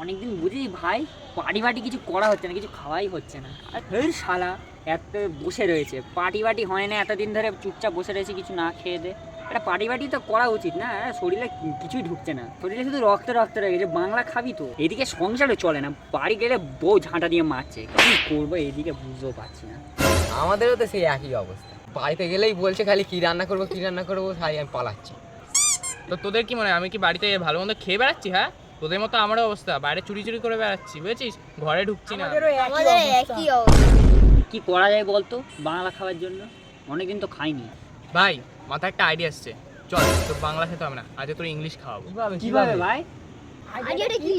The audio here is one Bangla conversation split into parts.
অনেকদিন বুঝি ভাই পার্টি বাটি কিছু করা হচ্ছে না, কিছু খাওয়াই হচ্ছে না। আর এই শালা এত বসে রয়েছে, পার্টি বাটি হয় না, এতদিন ধরে চুপচাপ বসে রয়েছে কিছু না খেয়ে দে। একটা পার্টি বাটি তো করা উচিত না, শরীরে কিছুই ঢুকছে না, শরীরে শুধু রক্ত রক্ত রয়ে গেছে। বাংলা খাবি তো, এদিকে সংসারও চলে না, বাড়ি গেলে বউ ঝাঁটা দিয়ে মারছে, কি করবো এদিকে বুঝতেও পারছি না। আমাদেরও তো সেই একই অবস্থা, বাড়িতে গেলেই বলছে খালি কি রান্না করবো কি রান্না করবো, তাই আমি পালাচ্ছি। তো তোদের কি মনে হয় আমি কি বাড়িতে ভালো মন্দ খেয়ে বেড়াচ্ছি? হ্যাঁ, তোদের মতো আমারও অবস্থা, বাইরে চুরি চুরি করে বেড়াচ্ছি, বুঝেছিস? ঘরে ঢুকছি না। আমাদের একই অবস্থা। কি করা যায় বলতো বাংলা খাওয়ার জন্য? অনেকদিন তো খাইনি। ভাই মাথায় একটা আইডিয়া আসছে, চল তোর বাংলা খেতে হবে না, আজ তোর ইংলিশ খাওয়াবো। কিভাবে ভাই? আইডিয়াটা কি?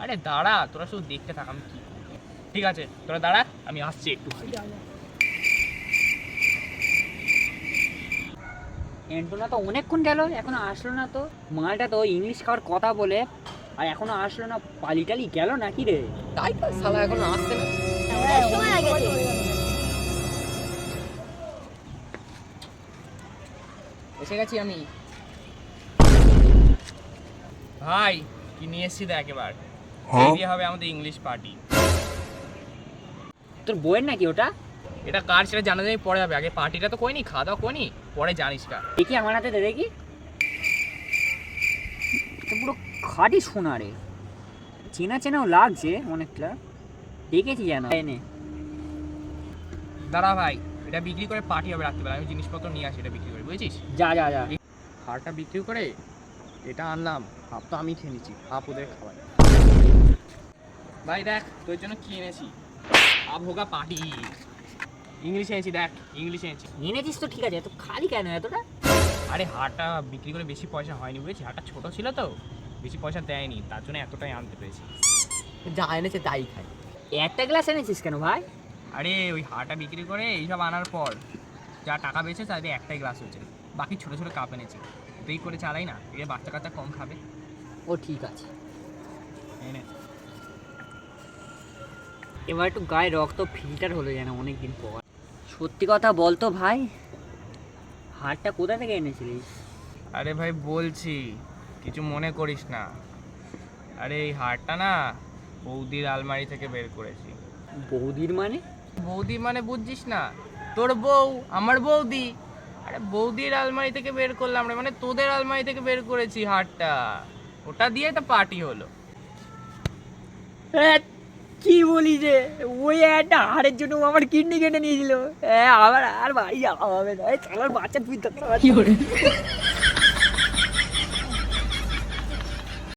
আরে দাঁড়া, তোরা শুধু দেখতে থাক আমি কি করবো। ঠিক আছে তোরা দাঁড়া, আমি আসছি একটু। এন্টোনা তো অনেকক্ষণ গেল, এখনো আসলো না। তো মালটা তো ইংলিশ খাওয়ার কথা বলে আর এখনো আসলো না, পালিটালি গেল নাকি রে? তাই তো শালা এখনো আসছে না। আমাদের সময় আগে এসে গেছি আমি। ভাই কি নিয়ে এসছি দেখ এবার, এই দিয়ে হবে আমাদের ইংলিশ পার্টি। তোর বইয়ের নাকি ওটা? এটা কার সেটা জানা যায় পরে হবে, আগে পার্টিটা তো করিনি, খাওয়া দাওয়া করিনি, পরে জানিস কা। দেখি আমার হাতে দে দেখি। তো পুরো খাঁটি সোনা রে, চেনা চেনাও লাগছে অনেকটা, দেখেছি যেন। এনে দাঁড়া ভাই, এটা বিক্রি করে পার্টি হবে রাত্রিবেলা, আমি জিনিসপত্র নিয়ে আসি এটা বিক্রি করে, বুঝেছিস? যা যা যা। হাড়টা বিক্রি করে এটা আনলাম, হাফ তো আমি খেয়ে নিচ্ছি, হাফ ওদের খাওয়াই। ভাই দেখ তোর জন্য কি এনেছি, আপ হোগা পার্টি। ইংলিশ এনেছি, দেখ ইংলিশ এনেছি। এনেছিস তো ঠিক আছে, তো খালি কেন এতটা? আরে হাড়টা বিক্রি করে বেশি পয়সা হয়নি, বুঝেছি? হাড়টা ছোট ছিল তো, বেশি পয়সা দেয়নি, তার জন্য এতটাই আনতে পেরেছি। যা এনেছে তাই খাই। একটা গ্লাস এনেছিস কেন ভাই? আরে ওই হাড়টা বিক্রি করে এইসব আনার পর যা টাকা বেঁচে তাদের একটাই গ্লাস হয়েছে, বাকি ছোটো ছোটো কাপ এনেছি, ওই করে চালাই না, এর বাচ্চা কাচ্চা কম খাবে। ও ঠিক আছে। এনে এবার একটু গায়ে রক্ত ফিল্টার হলো যেন অনেকদিন পর। সত্যি কথা বলতো ভাই, হাড়টা কোথা থেকে এনেছিলিস? আরে ভাই বলছি, কিছু মনে করিস না। আরে এই হাড়টা না বৌদির আলমারি থেকে বের করেছি। বৌদির মানে? বৌদি মানে বুঝছিস না, তোর বউ আমার বৌদি। আরে বৌদির আলমারি থেকে বের করলাম রে, মানে তোদের আলমারি থেকে বের করেছি হাড়টা, ওটা দিয়ে তো পার্টি হলো। কি বলি যে ওই একটা হাড়ের জন্য আমার কিডনি কেটে নিয়েছিল। আবার আর বাড়ি যাওয়া হবে না, চালার বাচ্চা তুই